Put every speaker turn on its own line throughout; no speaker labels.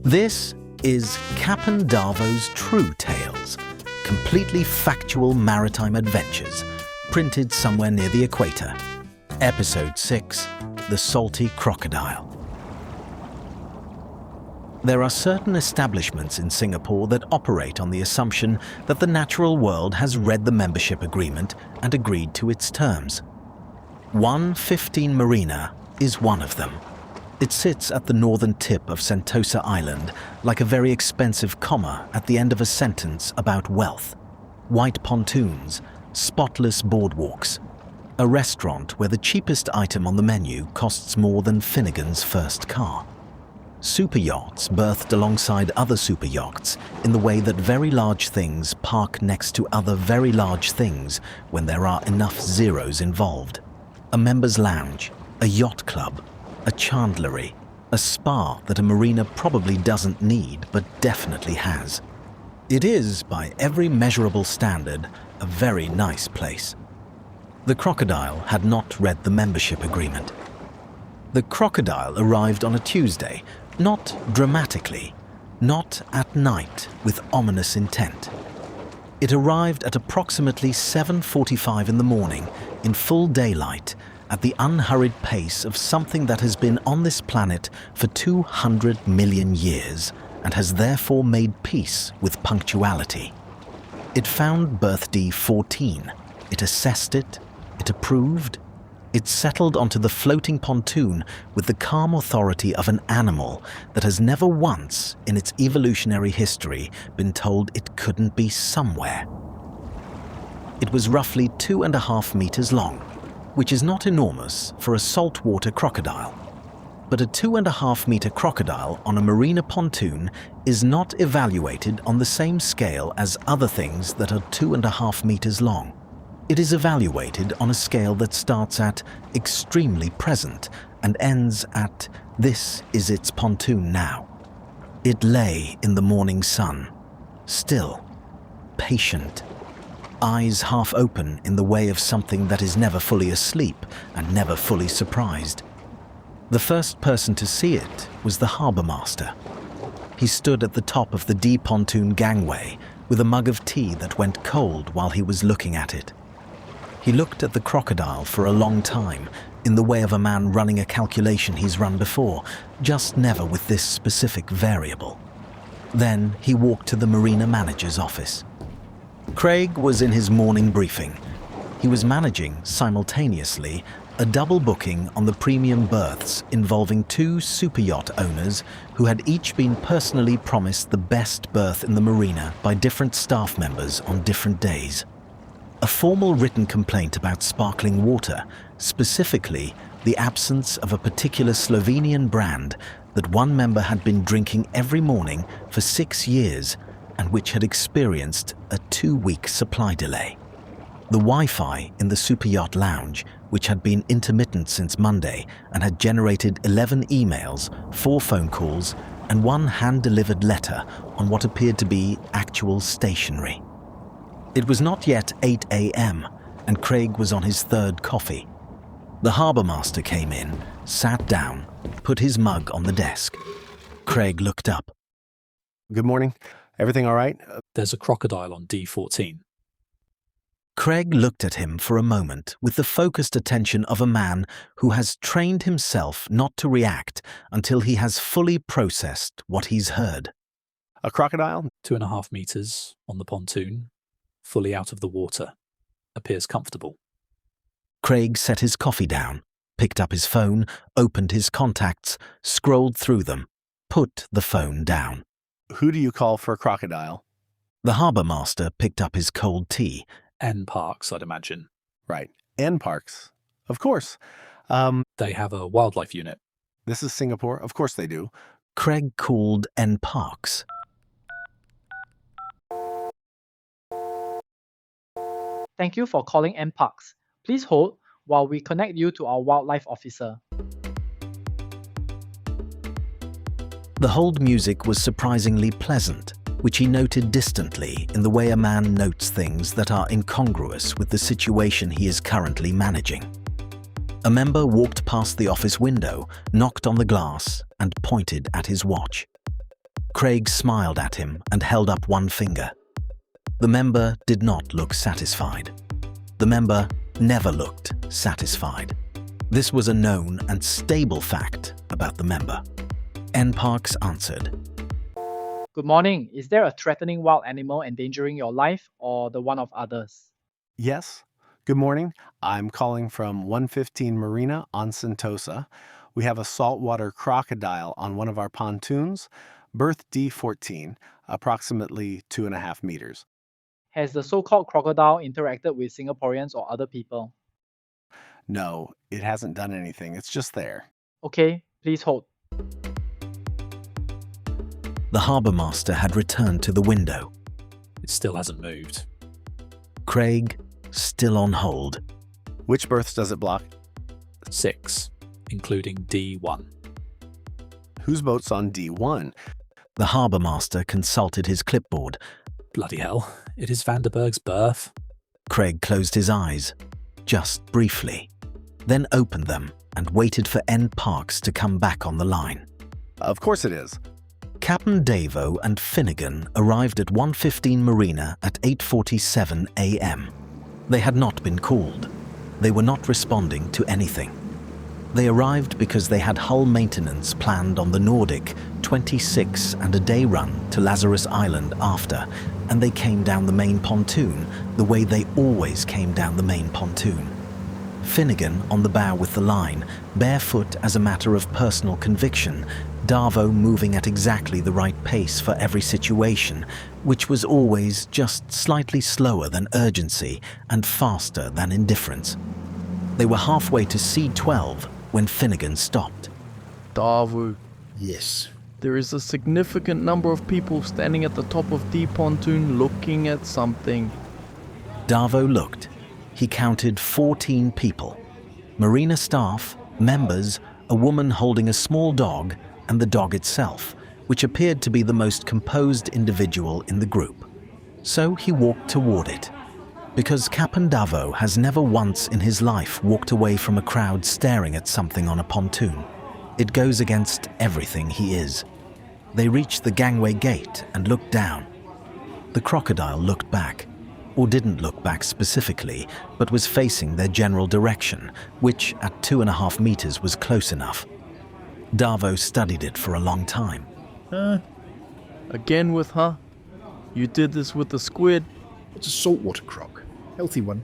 This is Captain Darvo's True Tales, completely factual maritime adventures, printed somewhere near the equator. Episode 6, The Salty Crocodile. There are certain establishments in Singapore that operate on the assumption that the natural world has read the membership agreement and agreed to its terms. 115 Marina is one of them. It sits at the northern tip of Sentosa Island, like a very expensive comma at the end of a sentence about wealth. White pontoons, spotless boardwalks, a restaurant where the cheapest item on the menu costs more than Finnigan's first car. Super yachts berthed alongside other super yachts in the way that very large things park next to other very large things when there are enough zeros involved. A members' lounge, a yacht club, a chandlery, a spa that a marina probably doesn't need but definitely has. It is, by every measurable standard, a very nice place. The crocodile had not read the membership agreement. The crocodile arrived on a Tuesday, not dramatically, not at night with ominous intent. It arrived at approximately 7:45 in the morning, in full daylight, at the unhurried pace of something that has been on this planet for 200 million years and has therefore made peace with punctuality. It found berth D14. It assessed it. It approved. It settled onto the floating pontoon with the calm authority of an animal that has never once in its evolutionary history been told it couldn't be somewhere. It was roughly 2.5 meters long, which is not enormous for a saltwater crocodile. But a 2.5 meter crocodile on a marina pontoon is not evaluated on the same scale as other things that are 2.5 meters long. It is evaluated on a scale that starts at extremely present and ends at this is its pontoon now. It lay in the morning sun, still, patient, eyes half open in the way of something that is never fully asleep and never fully surprised. The first person to see it was the Harbourmaster. He stood at the top of the D pontoon gangway with a mug of tea that went cold while he was looking at it. He looked at the crocodile for a long time, in the way of a man running a calculation he's run before, just never with this specific variable. Then he walked to the marina manager's office. Craig was in his morning briefing. He was managing, simultaneously, a double booking on the premium berths involving 2 super yacht owners who had each been personally promised the best berth in the marina by different staff members on different days. A formal written complaint about sparkling water, specifically the absence of a particular Slovenian brand that one member had been drinking every morning for 6 years and which had experienced a 2-week supply delay. The Wi-Fi in the super yacht lounge, which had been intermittent since Monday and had generated 11 emails, 4 phone calls, and 1 hand-delivered letter on what appeared to be actual stationery. It was not yet 8 a.m., and Craig was on his 3rd coffee. The Harbourmaster came in, sat down, put his mug on the desk. Craig looked up.
Good morning. Everything all right?
There's a crocodile on D14.
Craig looked at him for a moment with the focused attention of a man who has trained himself not to react until he has fully processed what he's heard.
A crocodile?
2.5 meters on the pontoon, fully out of the water. Appears comfortable.
Craig set his coffee down, picked up his phone, opened his contacts, scrolled through them, put the phone down.
Who do you call for a crocodile?
The Harbourmaster picked up his cold tea.
N Parks, I'd imagine.
Right. N Parks. Of course.
They have a wildlife unit.
This is Singapore. Of course they do.
Craig called N Parks.
Thank you for calling M Parks. Please hold while we connect you to our wildlife officer.
The hold music was surprisingly pleasant, which he noted distantly in the way a man notes things that are incongruous with the situation he is currently managing. A member walked past the office window, knocked on the glass, and pointed at his watch. Craig smiled at him and held up one finger. The member did not look satisfied. The member never looked satisfied. This was a known and stable fact about the member. N. Parks answered.
Good morning. Is there a threatening wild animal endangering your life or the one of others?
Yes. Good morning. I'm calling from 115 Marina on Sentosa. We have a saltwater crocodile on one of our pontoons, berth D14, approximately 2.5 meters.
Has the so-called crocodile interacted with Singaporeans or other people?
No, it hasn't done anything. It's just there.
Okay, please hold.
The Harbourmaster had returned to the window.
It still hasn't moved.
Craig, still on hold.
Which berths does it block?
6, including D1.
Whose boat's on D1?
The Harbourmaster consulted his clipboard.
Bloody hell, it is Vanderberg's berth.
Craig closed his eyes, just briefly, then opened them and waited for N. Parks to come back on the line.
Of course it is.
Captain Davo and Finnigan arrived at 115 Marina at 8:47 a.m. They had not been called. They were not responding to anything. They arrived because they had hull maintenance planned on the Nordic 26 and a day run to Lazarus Island after, and they came down the main pontoon the way they always came down the main pontoon. Finnigan on the bow with the line, barefoot as a matter of personal conviction, Davo moving at exactly the right pace for every situation, which was always just slightly slower than urgency and faster than indifference. They were halfway to C12 when Finnigan stopped.
Davo,
Yes.
there is a significant number of people standing at the top of the pontoon looking at something.
Davo looked. He counted 14 people. Marina staff, members, a woman holding a small dog, and the dog itself, which appeared to be the most composed individual in the group. So he walked toward it. Because Captain Davo has never once in his life walked away from a crowd staring at something on a pontoon. It goes against everything he is. They reached the gangway gate and looked down. The crocodile looked back, or didn't look back specifically, but was facing their general direction, which at 2.5 meters was close enough. Davo studied it for a long time.
Again with her? You did this with the squid?
It's a saltwater croc. Healthy one.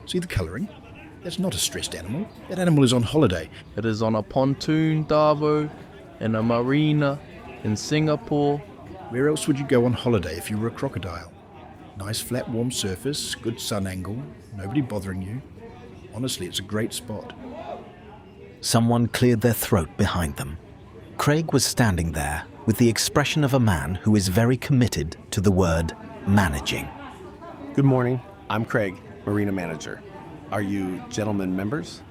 See the colouring? That's not a stressed animal. That animal is on holiday.
It is on a pontoon, Davo, in a marina, in Singapore.
Where else would you go on holiday if you were a crocodile? Nice flat warm surface, good sun angle, nobody bothering you. Honestly, it's a great spot.
Someone cleared their throat behind them. Craig was standing there with the expression of a man who is very committed to the word managing.
Good morning. I'm Craig, Marina Manager. Are you gentlemen members?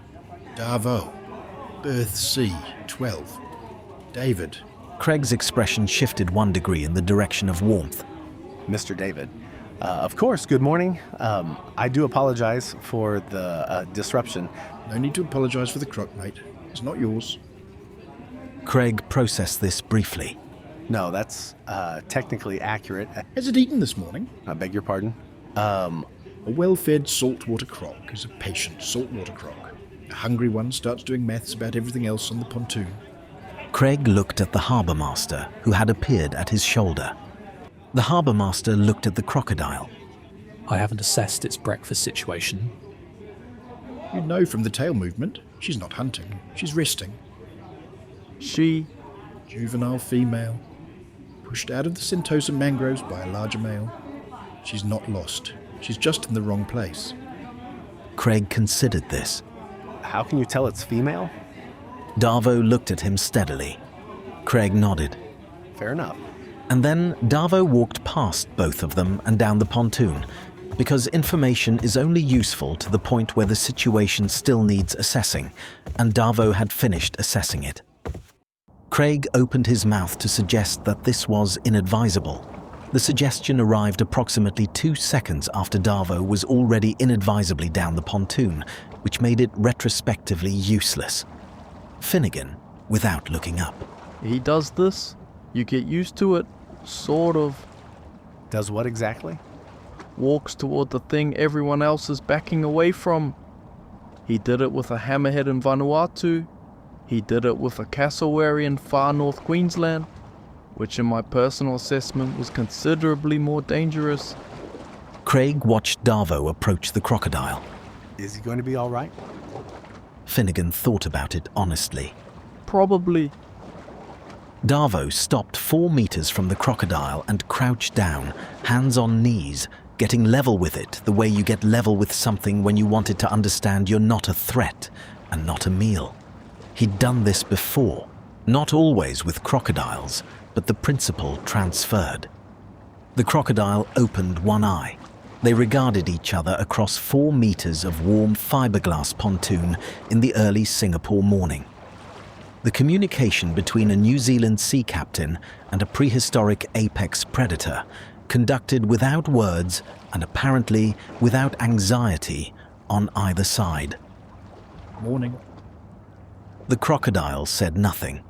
Davo. Berth C, 12. David.
Craig's expression shifted 1 degree in the direction of warmth.
Mr. David. Of course, good morning. I do apologize for the disruption.
No need to apologise for the croc, mate. It's not yours.
Craig processed this briefly.
No, that's technically accurate.
Has it eaten this morning?
I beg your pardon?
A well-fed saltwater croc is a patient saltwater croc. A hungry one starts doing maths about everything else on the pontoon.
Craig looked at the Harbourmaster, who had appeared at his shoulder. The Harbourmaster looked at the crocodile.
I haven't assessed its breakfast situation.
You know from the tail movement, she's not hunting, she's resting.
She,
Juvenile female, pushed out of the Sentosa mangroves by a larger male. She's not lost, she's just in the wrong place.
Craig considered this.
How can you tell it's female?
Davo looked at him steadily. Craig nodded.
Fair enough.
And then Davo walked past both of them and down the pontoon, because information is only useful to the point where the situation still needs assessing, and Davo had finished assessing it. Craig opened his mouth to suggest that this was inadvisable. The suggestion arrived approximately 2 seconds after Davo was already inadvisably down the pontoon, which made it retrospectively useless. Finnigan, without looking up.
he does this? You get used to it, sort of.
Does what exactly?
Walks toward the thing everyone else is backing away from. He did it with a hammerhead in Vanuatu. He did it with a cassowary in far north Queensland, which in my personal assessment was considerably more dangerous.
Craig watched Darvo approach the crocodile.
Is he going to be all right?
Finnigan thought about it honestly.
Probably.
Darvo stopped 4 meters from the crocodile and crouched down, hands on knees, getting level with it the way you get level with something when you want it to understand you're not a threat and not a meal. He'd done this before, not always with crocodiles, but the principle transferred. The crocodile opened one eye. They regarded each other across 4 meters of warm fiberglass pontoon in the early Singapore morning. The communication between a New Zealand sea captain and a prehistoric apex predator, conducted without words and apparently without anxiety on either side.
Morning.
The crocodile said nothing,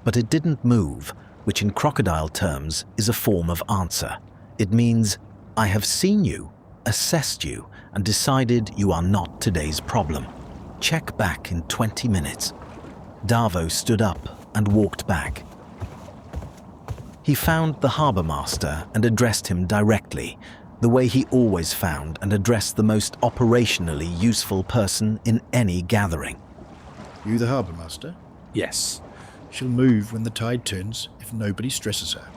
but it didn't move, which in crocodile terms is a form of answer. It means, I have seen you, assessed you, and decided you are not today's problem. Check back in 20 minutes. Darvo stood up and walked back. He found the Harbourmaster and addressed him directly, the way he always found and addressed the most operationally useful person in any gathering.
You the Harbourmaster?
Yes.
She'll move when the tide turns if nobody stresses her.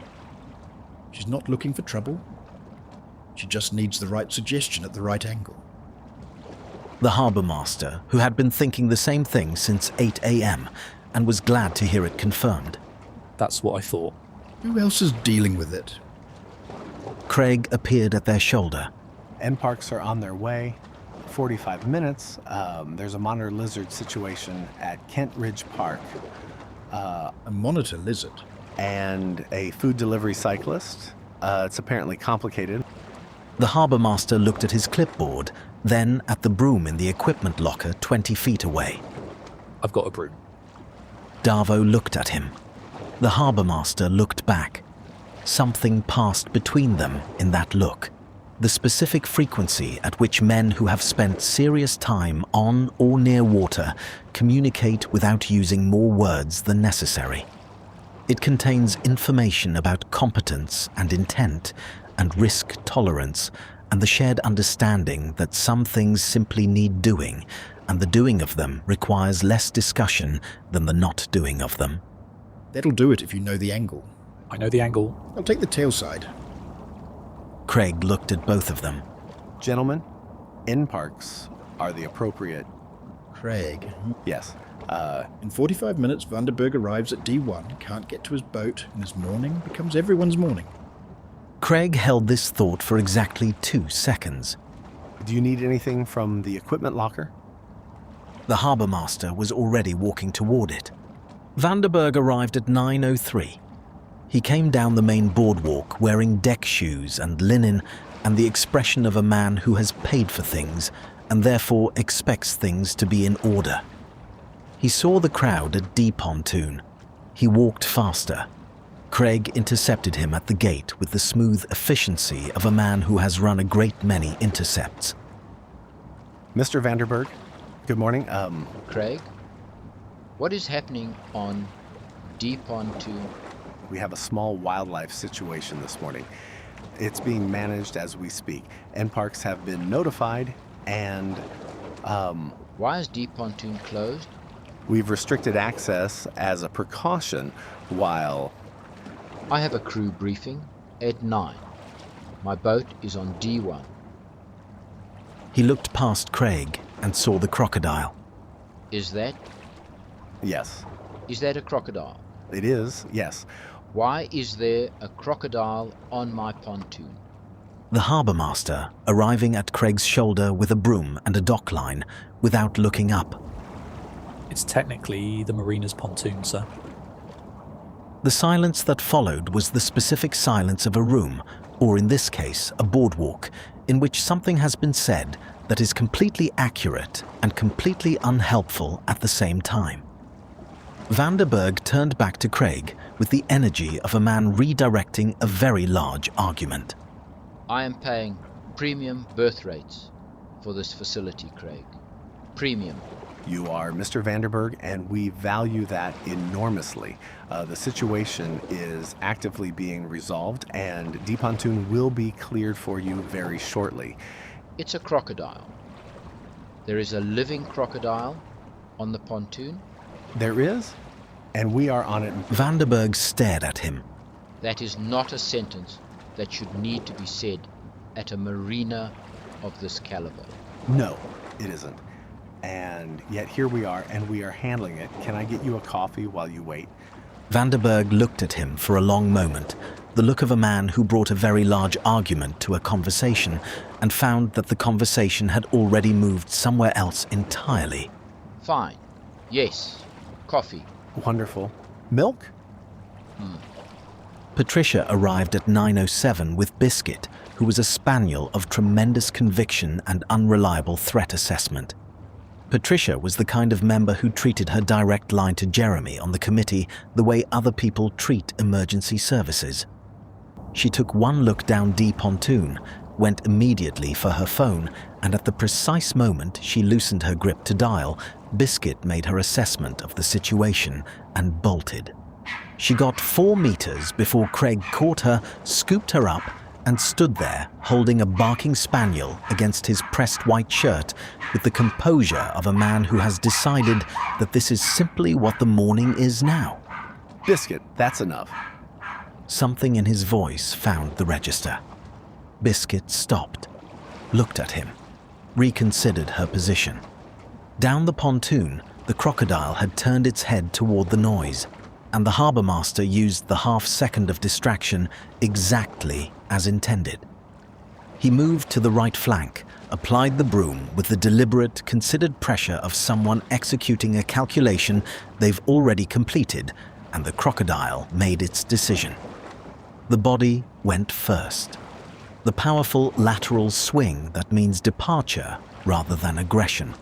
She's not looking for trouble. She just needs the right suggestion at the right angle.
The Harbourmaster, who had been thinking the same thing since 8 a.m. and was glad to hear it confirmed.
That's what I thought.
Who else is dealing with it?
Craig appeared at their shoulder.
NParks are on their way. 45 minutes. There's a monitor lizard situation at Kent Ridge Park.
A monitor lizard.
And a food delivery cyclist. It's apparently complicated.
The Harbourmaster looked at his clipboard, then at the broom in the equipment locker 20 feet away.
I've got a broom.
Darvo looked at him. The Harbourmaster looked back. Something passed between them in that look. The specific frequency at which men who have spent serious time on or near water communicate without using more words than necessary. It contains information about competence and intent and risk tolerance and the shared understanding that some things simply need doing, and the doing of them requires less discussion than the not doing of them.
That'll do it if you know the angle.
I know the angle.
I'll take the tail side.
Craig looked at both of them.
Gentlemen, NParks are the appropriate...
Craig.
Yes.
In 45 minutes, Vanderberg arrives at D1, can't get to his boat, and his morning becomes everyone's morning.
Craig held this thought for exactly 2 seconds.
Do you need anything from the equipment locker?
The Harbourmaster was already walking toward it. Vanderberg arrived at 9:03. He came down the main boardwalk wearing deck shoes and linen and the expression of a man who has paid for things and therefore expects things to be in order. He saw the crowd at D pontoon. He walked faster. Craig intercepted him at the gate with the smooth efficiency of a man who has run a great many intercepts.
Mr. Vanderberg, good morning.
Craig, what is happening on D pontoon?
We have a small wildlife situation this morning. It's being managed as we speak. NParks have been notified, and
Why is D pontoon closed?
we've restricted access as a precaution while...
I have a crew briefing at 9. My boat is on D1.
He looked past Craig and saw the crocodile.
Is that
Yes,
a crocodile?
it is, yes.
Why is there a crocodile on my pontoon?
The Harbourmaster, arriving at Craig's shoulder with a broom and a dock line, without looking up.
It's technically the marina's pontoon, sir.
The silence that followed was the specific silence of a room, or in this case, a boardwalk, in which something has been said that is completely accurate and completely unhelpful at the same time. Vanderberg turned back to Craig with the energy of a man redirecting a very large argument.
I am paying premium berth rates for this facility, Craig. Premium.
You are Mr. Vanderberg, and we value that enormously. The situation is actively being resolved, and D pontoon will be cleared for you very shortly.
It's a crocodile. There is a living crocodile on the pontoon.
There is, and we are on it.
Vanderberg stared at him.
That is not a sentence that should need to be said at a marina of this caliber.
No, it isn't. And yet here we are, and we are handling it. Can I get you a coffee while you wait?
Vanderberg looked at him for a long moment, the look of a man who brought a very large argument to a conversation and found that the conversation had already moved somewhere else entirely.
Fine. Yes. Coffee.
Wonderful. Milk?
Patricia arrived at 9:07 with Biscuit, who was a spaniel of tremendous conviction and unreliable threat assessment. Patricia was the kind of member who treated her direct line to Jeremy on the committee the way other people treat emergency services. She took one look down D pontoon, went immediately for her phone, and at the precise moment she loosened her grip to dial, Biscuit made her assessment of the situation and bolted. She got 4 meters before Craig caught her, scooped her up, and stood there holding a barking spaniel against his pressed white shirt with the composure of a man who has decided that this is simply what the morning is now.
Biscuit, that's enough.
Something in his voice found the register. Biscuit stopped, looked at him, reconsidered her position. Down the pontoon, the crocodile had turned its head toward the noise, and the Harbourmaster used the half-second of distraction exactly as intended. He moved to the right flank, applied the broom with the deliberate, considered pressure of someone executing a calculation they've already completed, and the crocodile made its decision. The body went first. The powerful lateral swing that means departure rather than aggression.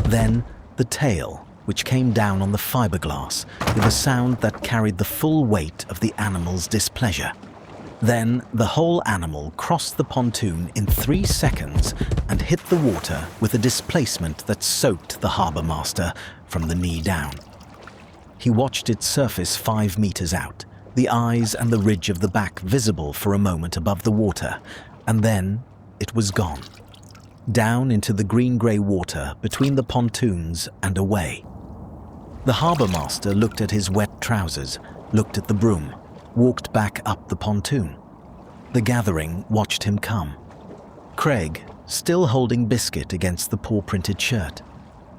Then the tail, which came down on the fiberglass with a sound that carried the full weight of the animal's displeasure. Then the whole animal crossed the pontoon in 3 seconds and hit the water with a displacement that soaked the Harbourmaster from the knee down. He watched it surface 5 meters out, the eyes and the ridge of the back visible for a moment above the water, and then it was gone. Down into the green-grey water between the pontoons and away. The Harbourmaster looked at his wet trousers, looked at the broom, walked back up the pontoon. The gathering watched him come. Craig, still holding Biscuit against the paw-printed shirt.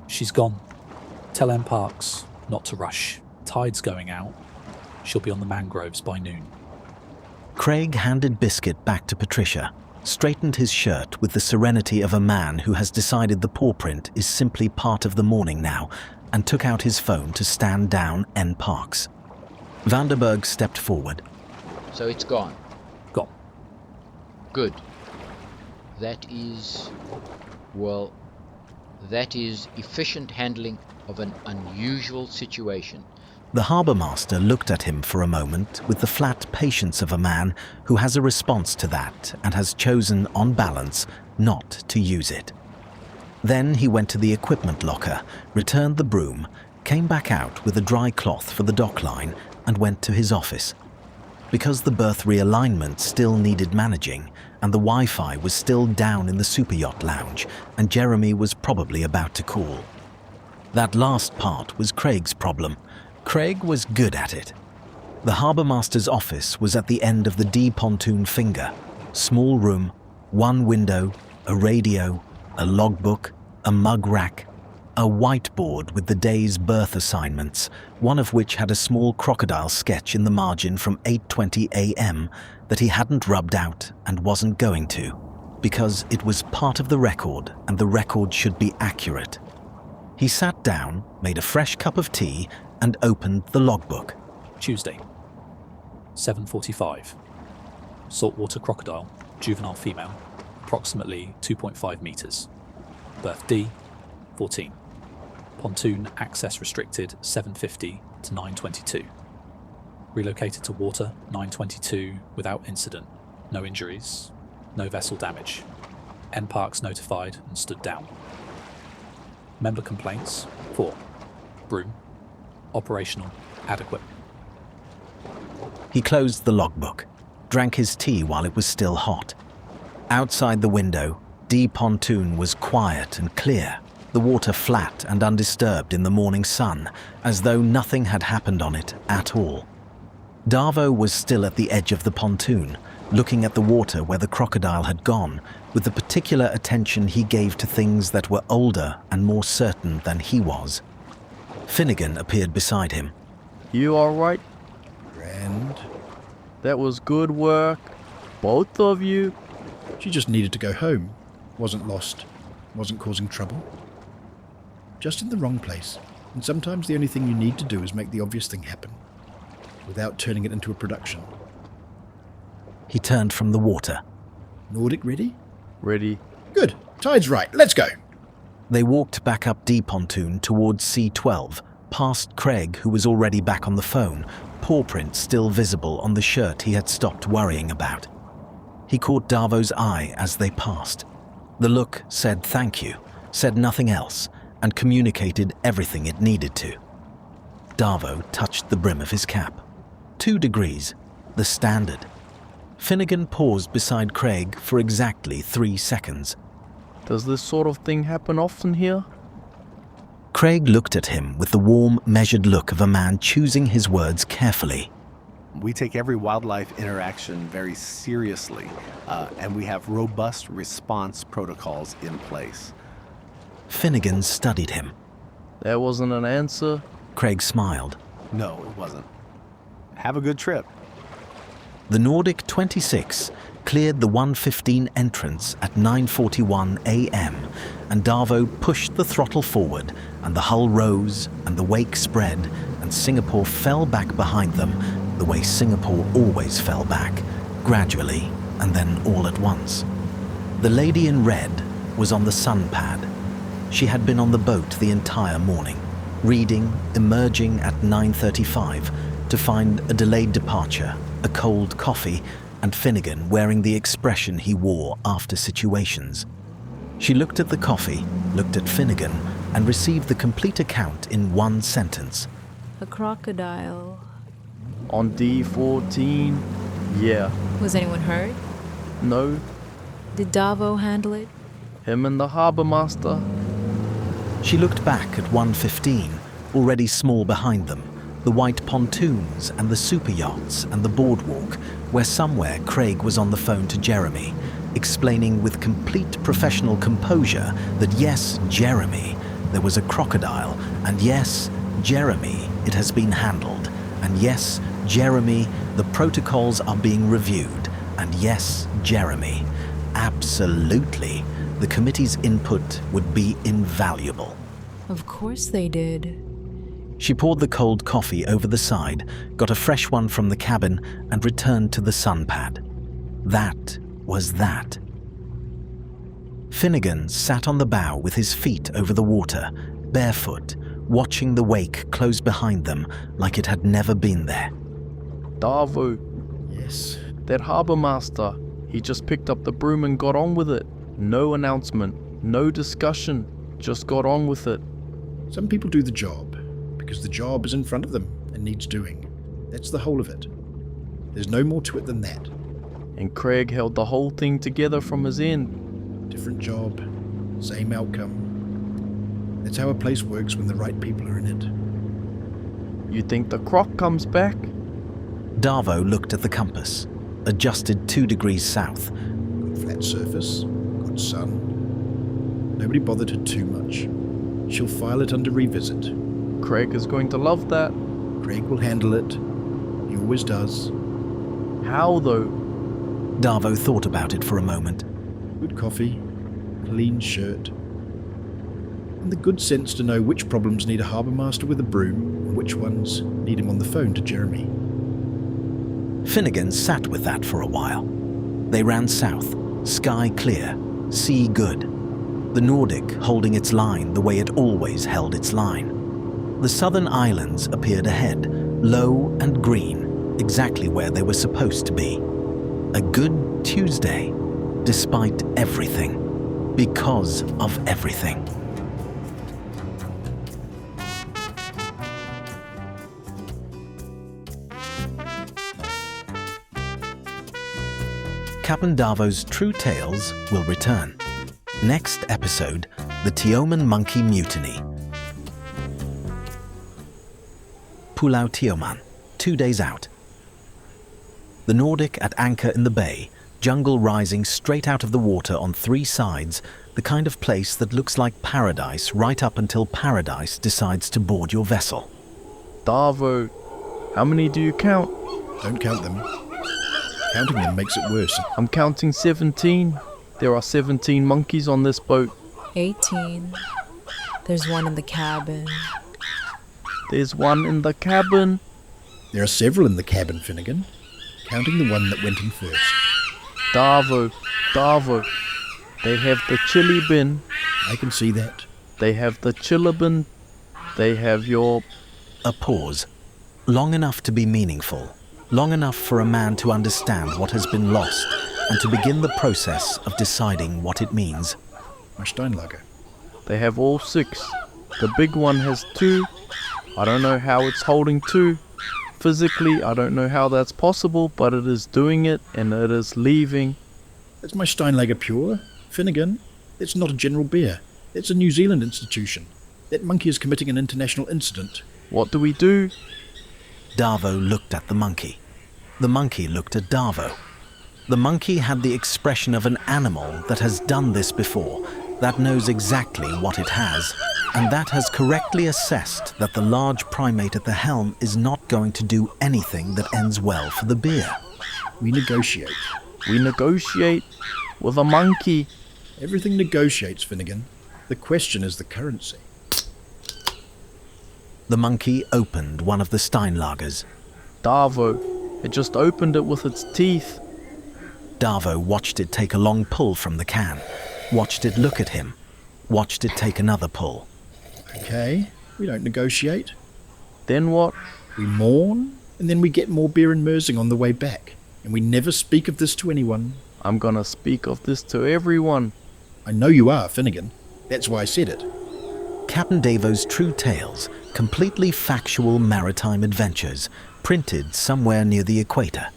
She's gone. Tell M. Parks not to rush. Tide's going out. She'll be on the mangroves by noon.
Craig handed Biscuit back to Patricia, straightened his shirt with the serenity of a man who has decided the paw print is simply part of the morning now, and took out his phone to stand down N. Parks. Vanderberg stepped forward.
So it's gone.
Gone.
Good. That is efficient handling of an unusual situation.
The Harbourmaster looked at him for a moment with the flat patience of a man who has a response to that and has chosen, on balance, not to use it. Then he went to the equipment locker, returned the broom, came back out with a dry cloth for the dock line, and went to his office. Because the berth realignment still needed managing, and the Wi-Fi was still down in the super yacht lounge, and Jeremy was probably about to call. That last part was Craig's problem. Craig was good at it. The Harbourmaster's office was at the end of the D pontoon finger. Small room, 1 window, a radio, a logbook, a mug rack, a whiteboard with the day's berth assignments, one of which had a small crocodile sketch in the margin from 8:20 a.m. that he hadn't rubbed out and wasn't going to, because it was part of the record and the record should be accurate. He sat down, made a fresh cup of tea, and opened the logbook.
Tuesday, 7:45. Saltwater crocodile, juvenile female, approximately 2.5 meters. Berth D, 14. Pontoon access restricted 7:50 to 9:22. Relocated to water 9:22 without incident. No injuries, no vessel damage. NParks notified and stood down. Member complaints 4. Broom. Operational. Adequate.
He closed the logbook, drank his tea while it was still hot. Outside the window, D pontoon was quiet and clear, the water flat and undisturbed in the morning sun, as though nothing had happened on it at all. Darvo was still at the edge of the pontoon, looking at the water where the crocodile had gone, with the particular attention he gave to things that were older and more certain than he was. Finnigan appeared beside him.
You alright?
Grand.
That was good work. Both of you.
She just needed to go home. Wasn't lost. Wasn't causing trouble. Just in the wrong place. And sometimes the only thing you need to do is make the obvious thing happen, without turning it into a production.
He turned from the water.
Nordic ready?
Ready.
Good. Tide's right. Let's go.
They walked back up D pontoon towards C12, past Craig, who was already back on the phone, paw prints still visible on the shirt he had stopped worrying about. He caught Darvo's eye as they passed. The look said thank you, said nothing else, and communicated everything it needed to. Darvo touched the brim of his cap. 2 degrees, the standard. Finnigan paused beside Craig for exactly 3 seconds.
Does this sort of thing happen often here?
Craig looked at him with the warm, measured look of a man choosing his words carefully.
We take every wildlife interaction very seriously, and we have robust response protocols in place.
Finnigan studied him.
That wasn't an answer.
Craig smiled.
No, it wasn't. Have a good trip.
The Nordic 26 cleared the 1:15 entrance at 9:41 a.m. and Darvo pushed the throttle forward and the hull rose and the wake spread and Singapore fell back behind them the way Singapore always fell back, gradually and then all at once. The lady in red was on the sun pad. She had been on the boat the entire morning, reading, emerging at 9:35 to find a delayed departure, a cold coffee, and Finnigan wearing the expression he wore after situations. She looked at the coffee, looked at Finnigan, and received the complete account in 1 sentence.
A crocodile.
On D14, yeah.
Was anyone hurt?
No,
Did Darvo handle it?
him and the Harbourmaster.
She looked back at 1:15, already small behind them, the white pontoons and the super yachts and the boardwalk, where somewhere Craig was on the phone to Jeremy, explaining with complete professional composure that yes, Jeremy, there was a crocodile, and yes, Jeremy, it has been handled, and yes, Jeremy, the protocols are being reviewed, and yes, Jeremy, absolutely, the committee's input would be invaluable.
Of course they did.
She poured the cold coffee over the side, got a fresh one from the cabin, and returned to the sun pad. That was that. Finnigan sat on the bow with his feet over the water, barefoot, watching the wake close behind them like it had never been there.
Darvo,
Yes.
that Harbourmaster, he just picked up the broom and got on with it. No announcement, no discussion, just got on with it.
Some people do the job because the job is in front of them and needs doing. That's the whole of it. There's no more to it than that.
And Craig held the whole thing together from his end.
Different job, same outcome. That's how a place works when the right people are in it.
You think the croc comes back?
Darvo looked at the compass, adjusted 2 degrees south.
Good flat surface, good sun. Nobody bothered her too much. She'll file it under revisit.
Craig is going to love that.
Craig will handle it. He always does.
How though?
Darvo thought about it for a moment.
Good coffee, clean shirt, and the good sense to know which problems need a Harbourmaster with a broom and which ones need him on the phone to Jeremy.
Finnigan sat with that for a while. They ran south, sky clear, sea good. The Nordic holding its line the way it always held its line. The southern islands appeared ahead, low and green, exactly where they were supposed to be. A good Tuesday, despite everything, because of everything. Captain Davo's true tales will return. Next episode, the Tioman Monkey Mutiny. Pulau Tioman, 2 days out. The Nordic at anchor in the bay, jungle rising straight out of the water on 3 sides, the kind of place that looks like paradise right up until paradise decides to board your vessel.
Davo, how many do you count?
Don't count them. Counting them makes it worse.
I'm counting 17. There are 17 monkeys on this boat.
18. There's one in the cabin.
There's one in the cabin.
There are several in the cabin, Finnigan, counting the one that went in first.
Davo, they have the chili bin.
I can see that.
They have the chili bin. They have your...
A pause, long enough to be meaningful, long enough for a man to understand what has been lost and to begin the process of deciding what it means.
My Steinlager.
They have all 6. The big one has 2. I don't know how it's holding 2. Physically, I don't know how that's possible, but it is doing it and it is leaving.
That's my Steinlager Pure. Finnigan, it's not a general beer. It's a New Zealand institution. That monkey is committing an international incident.
What do we do?
Davo looked at the monkey. The monkey looked at Davo. The monkey had the expression of an animal that has done this before, that knows exactly what it has, and that has correctly assessed that the large primate at the helm is not going to do anything that ends well for the beer.
We negotiate.
We negotiate with a monkey.
Everything negotiates, Finnigan. The question is the currency.
The monkey opened one of the Steinlagers.
Davo, it just opened it with its teeth.
Davo watched it take a long pull from the can, watched it look at him, watched it take another pull.
Okay, we don't negotiate.
Then what?
We mourn, and then we get more beer and Mersing on the way back. And we never speak of this to anyone.
I'm gonna speak of this to everyone.
I know you are, Finnigan. That's why I said it.
Captain Davo's true tales, completely factual maritime adventures, printed somewhere near the equator.